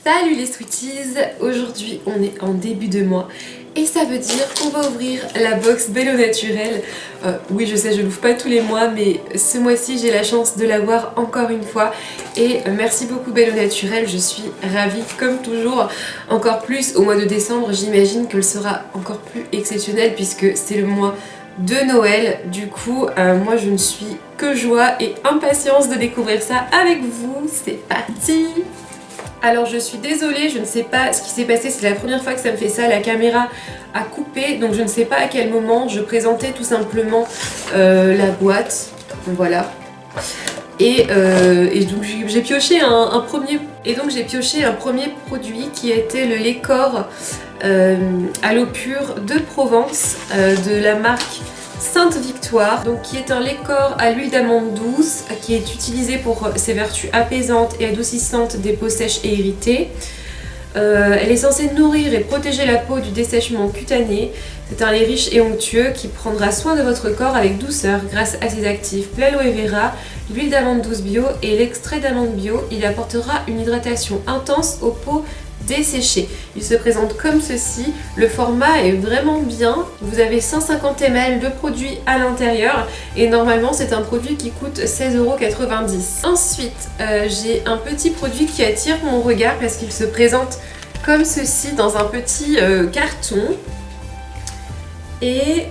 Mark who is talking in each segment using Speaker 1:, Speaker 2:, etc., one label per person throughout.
Speaker 1: Salut les sweeties, aujourd'hui on est en début de mois et ça veut dire qu'on va ouvrir la box Belle au Naturel. Oui, je sais, je l'ouvre pas tous les mois, mais ce mois-ci j'ai la chance de l'avoir encore une fois et merci beaucoup Belle au Naturel, je suis ravie comme toujours. Encore plus au mois de décembre, j'imagine qu'elle sera encore plus exceptionnelle puisque c'est le mois de Noël. Du coup, moi je ne suis que joie et impatience de découvrir ça avec vous. C'est parti! Alors je suis désolée, je ne sais pas ce qui s'est passé, c'est la première fois que ça me fait ça, la caméra a coupé, donc je ne sais pas à quel moment je présentais tout simplement la boîte, voilà. Et donc j'ai pioché un premier produit qui était le lait corps à l'eau pure de Provence de la marque Sainte Victoire, donc qui est un lait corps à l'huile d'amande douce qui est utilisé pour ses vertus apaisantes et adoucissantes des peaux sèches et irritées. Elle est censée nourrir et protéger la peau du dessèchement cutané. C'est un lait riche et onctueux qui prendra soin de votre corps avec douceur grâce à ses actifs l'aloe vera, l'huile d'amande douce bio et l'extrait d'amande bio. Il apportera une hydratation intense aux peaux desséchées. Il se présente comme ceci, le format est vraiment bien, vous avez 150 ml de produit à l'intérieur et normalement c'est un produit qui coûte 16,90 €. Ensuite j'ai un petit produit qui attire mon regard parce qu'il se présente comme ceci dans un petit carton et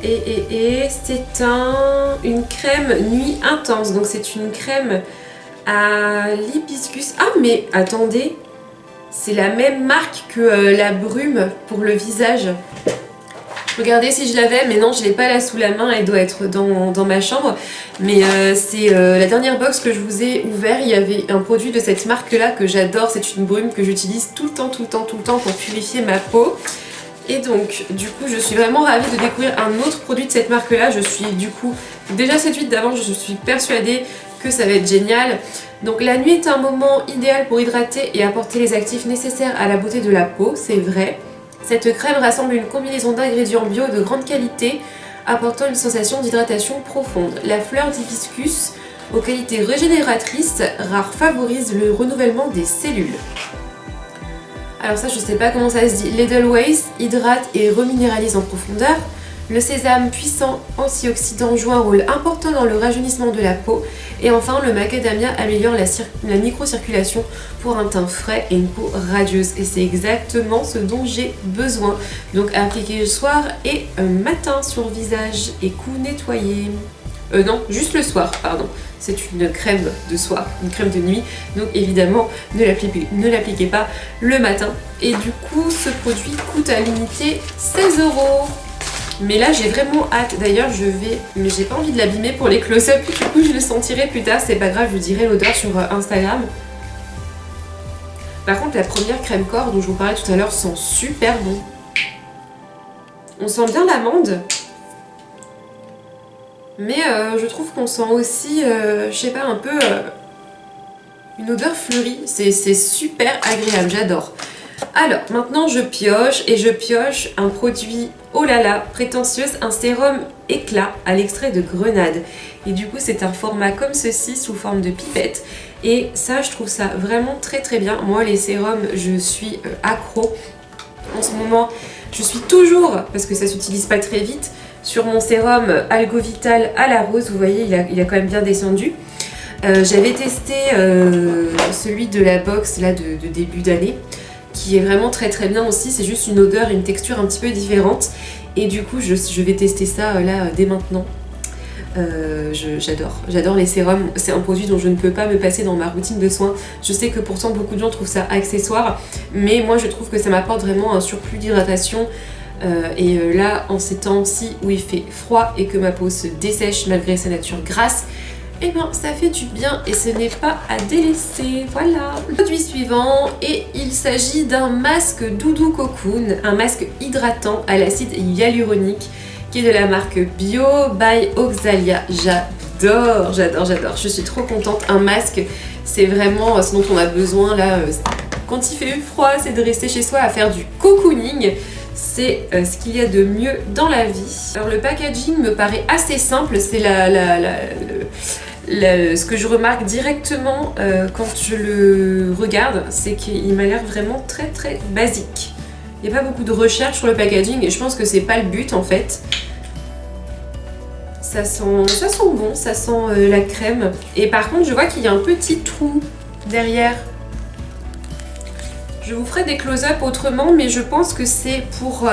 Speaker 1: c'est une crème nuit intense, donc c'est une crème à l'hibiscus. Ah mais attendez, c'est la même marque que la brume pour le visage. Regardez si je l'avais, mais non, je l'ai pas là sous la main, elle doit être dans ma chambre. Mais c'est la dernière box que je vous ai ouvert, il y avait un produit de cette marque là que j'adore, c'est une brume que j'utilise tout le temps pour purifier ma peau. Et donc, du coup, je suis vraiment ravie de découvrir un autre produit de cette marque là. Je suis du coup déjà séduite d'avance, je suis persuadée que ça va être génial. Donc la nuit est un moment idéal pour hydrater et apporter les actifs nécessaires à la beauté de la peau, c'est vrai. Cette crème rassemble une combinaison d'ingrédients bio de grande qualité, apportant une sensation d'hydratation profonde. La fleur d'hibiscus, aux qualités régénératrices, rares, favorise le renouvellement des cellules. Alors ça, je sais pas comment ça se dit. L'Edelweiss hydrate et reminéralise en profondeur. Le sésame puissant antioxydant joue un rôle important dans le rajeunissement de la peau. Et enfin, le macadamia améliore la microcirculation pour un teint frais et une peau radieuse. Et c'est exactement ce dont j'ai besoin. Donc appliquer le soir et matin sur le visage et cou nettoyé. Non, juste le soir, pardon. C'est une crème de soir, une crème de nuit. Donc évidemment, ne l'appliquez pas le matin. Et du coup, ce produit coûte à l'unité 16 €. Mais là j'ai vraiment hâte, d'ailleurs mais j'ai pas envie de l'abîmer pour les close-up, du coup je le sentirai plus tard, c'est pas grave, je vous dirai l'odeur sur Instagram. Par contre la première crème corps dont je vous parlais tout à l'heure sent super bon. On sent bien l'amande, mais je trouve qu'on sent aussi, je sais pas, un peu une odeur fleurie, c'est super agréable, j'adore. Alors maintenant je pioche un produit, oh là là, prétentieuse, un sérum éclat à l'extrait de grenade. Et du coup c'est un format comme ceci sous forme de pipette. Et ça je trouve ça vraiment très bien. Moi les sérums je suis accro. En ce moment je suis toujours, parce que ça s'utilise pas très vite, sur mon sérum Algo-Vital à la rose. Vous voyez il a quand même bien descendu. J'avais testé celui de la box là de début d'année, qui est vraiment très bien aussi, c'est juste une odeur et une texture un petit peu différente. Et du coup je vais tester ça là dès maintenant. J'adore les sérums, c'est un produit dont je ne peux pas me passer dans ma routine de soins. Je sais que pourtant beaucoup de gens trouvent ça accessoire, mais moi je trouve que ça m'apporte vraiment un surplus d'hydratation. Et là en ces temps-ci où il fait froid et que ma peau se dessèche malgré sa nature grasse, et ben ça fait du bien et ce n'est pas à délaisser. Voilà. Le produit suivant, et il s'agit d'un masque Doudou Cocoon, un masque hydratant à l'acide hyaluronique qui est de la marque Bio by Oxalia. J'adore. Je suis trop contente. Un masque, c'est vraiment ce dont on a besoin là. Quand il fait froid, c'est de rester chez soi à faire du cocooning. C'est ce qu'il y a de mieux dans la vie. Alors le packaging me paraît assez simple, c'est ce que je remarque directement quand je le regarde, c'est qu'il m'a l'air vraiment très très basique. Il n'y a pas beaucoup de recherche sur le packaging et je pense que c'est pas le but en fait. Ça sent bon, ça sent la crème. Et par contre, je vois qu'il y a un petit trou derrière. Je vous ferai des close-up autrement, mais je pense que c'est pour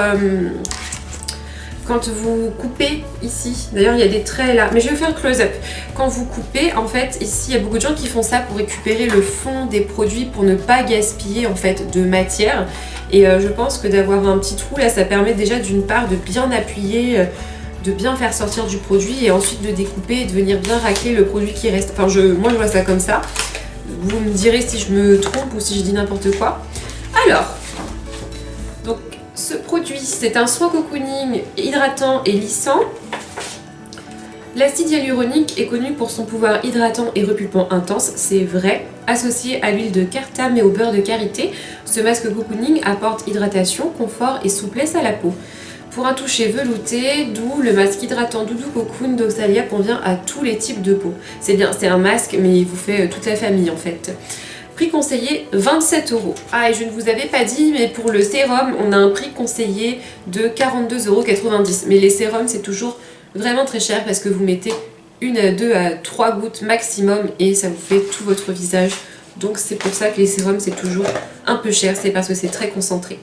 Speaker 1: quand vous coupez ici. D'ailleurs, il y a des traits là, mais je vais faire le close-up. Quand vous coupez, en fait, ici, il y a beaucoup de gens qui font ça pour récupérer le fond des produits pour ne pas gaspiller en fait de matière. Et je pense que d'avoir un petit trou là, ça permet déjà d'une part de bien appuyer, de bien faire sortir du produit et ensuite de découper et de venir bien racler le produit qui reste. Enfin, moi je vois ça comme ça. Vous me direz si je me trompe ou si je dis n'importe quoi. Alors, donc ce produit, c'est un soin cocooning hydratant et lissant. L'acide hyaluronique est connu pour son pouvoir hydratant et repulpant intense, c'est vrai. Associé à l'huile de cartame et au beurre de karité, ce masque cocooning apporte hydratation, confort et souplesse à la peau. Pour un toucher velouté, d'où le masque hydratant Doudou Cocoon d'Oxalia convient à tous les types de peau. C'est bien, c'est un masque, mais il vous fait toute la famille en fait. Prix conseillé 27 €. Ah, et je ne vous avais pas dit, mais pour le sérum, on a un prix conseillé de 42,90 €. Mais les sérums, c'est toujours vraiment très cher parce que vous mettez 1 à 2 à 3 gouttes maximum et ça vous fait tout votre visage. Donc c'est pour ça que les sérums, c'est toujours un peu cher, c'est parce que c'est très concentré.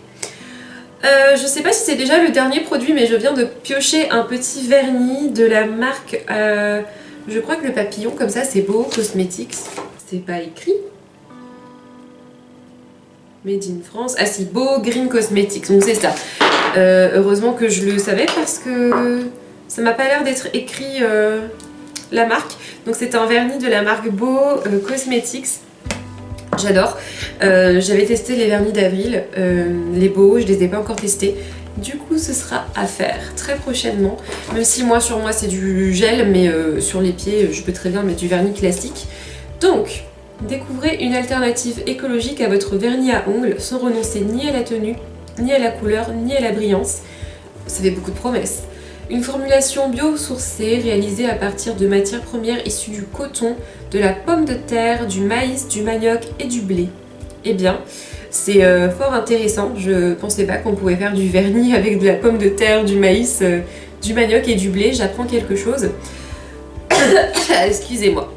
Speaker 1: Je sais pas si c'est déjà le dernier produit, mais je viens de piocher un petit vernis de la marque, je crois que le papillon, comme ça, c'est Beau Cosmetics. C'est pas écrit. Made in France. Ah si, Beau Green Cosmetics, donc c'est ça. Heureusement que je le savais parce que ça m'a pas l'air d'être écrit la marque. Donc c'est un vernis de la marque Beau Cosmetics. J'adore. J'avais testé les vernis d'avril, les beaux, je les ai pas encore testés. Du coup, ce sera à faire très prochainement. Même si sur moi c'est du gel, mais sur les pieds, je peux très bien mettre du vernis classique. Donc, découvrez une alternative écologique à votre vernis à ongles sans renoncer ni à la tenue, ni à la couleur, ni à la brillance. Ça fait beaucoup de promesses. Une formulation biosourcée réalisée à partir de matières premières issues du coton, de la pomme de terre, du maïs, du manioc et du blé. Eh bien, c'est fort intéressant. Je pensais pas qu'on pouvait faire du vernis avec de la pomme de terre, du maïs, du manioc et du blé. J'apprends quelque chose. Excusez-moi.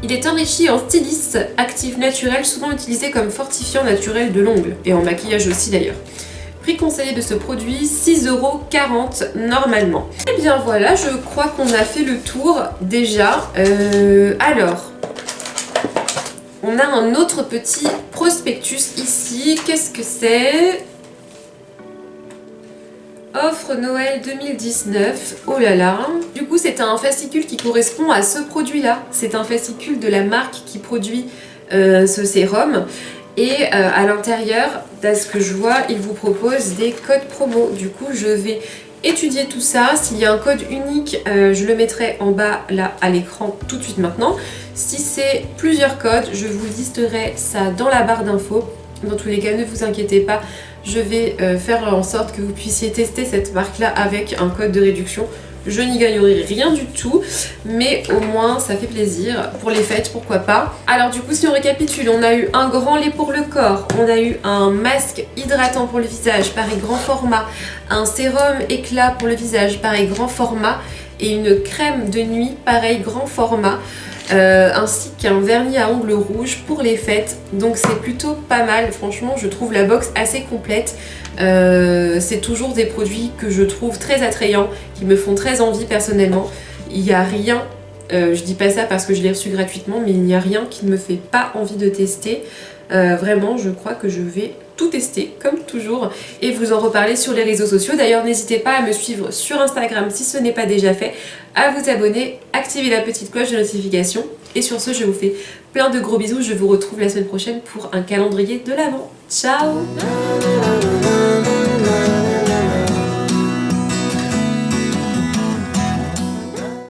Speaker 1: Il est enrichi en silice actif naturel, souvent utilisé comme fortifiant naturel de l'ongle, et en maquillage aussi d'ailleurs. Prix conseillé de ce produit, 6,40 € normalement. Et bien voilà, je crois qu'on a fait le tour déjà. Alors, on a un autre petit prospectus ici. Qu'est-ce que c'est? Offre Noël 2019. Oh là là. Du coup, c'est un fascicule qui correspond à ce produit-là. C'est un fascicule de la marque qui produit ce sérum. Et à l'intérieur, à ce que je vois, il vous propose des codes promo. Du coup, je vais étudier tout ça. S'il y a un code unique, je le mettrai en bas là à l'écran tout de suite maintenant. Si c'est plusieurs codes, je vous listerai ça dans la barre d'infos. Dans tous les cas, ne vous inquiétez pas, je vais faire en sorte que vous puissiez tester cette marque-là avec un code de réduction. Je n'y gagnerai rien du tout, mais au moins ça fait plaisir. Pour les fêtes, pourquoi pas. Alors du coup, si on récapitule, on a eu un grand lait pour le corps, on a eu un masque hydratant pour le visage, pareil grand format, un sérum éclat pour le visage, pareil grand format, et une crème de nuit, pareil grand format. Ainsi qu'un vernis à ongles rouges pour les fêtes, donc c'est plutôt pas mal. Franchement, je trouve la box assez complète. C'est toujours des produits que je trouve très attrayants, qui me font très envie personnellement. Il n'y a rien, je dis pas ça parce que je l'ai reçu gratuitement, mais il n'y a rien qui ne me fait pas envie de tester. Vraiment, je crois que je vais tout tester comme toujours et vous en reparler sur les réseaux sociaux. D'ailleurs, n'hésitez pas à me suivre sur Instagram si ce n'est pas déjà fait, à vous abonner, activer la petite cloche de notification. Et sur ce, je vous fais plein de gros bisous. Je vous retrouve la semaine prochaine pour un calendrier de l'Avent. Ciao!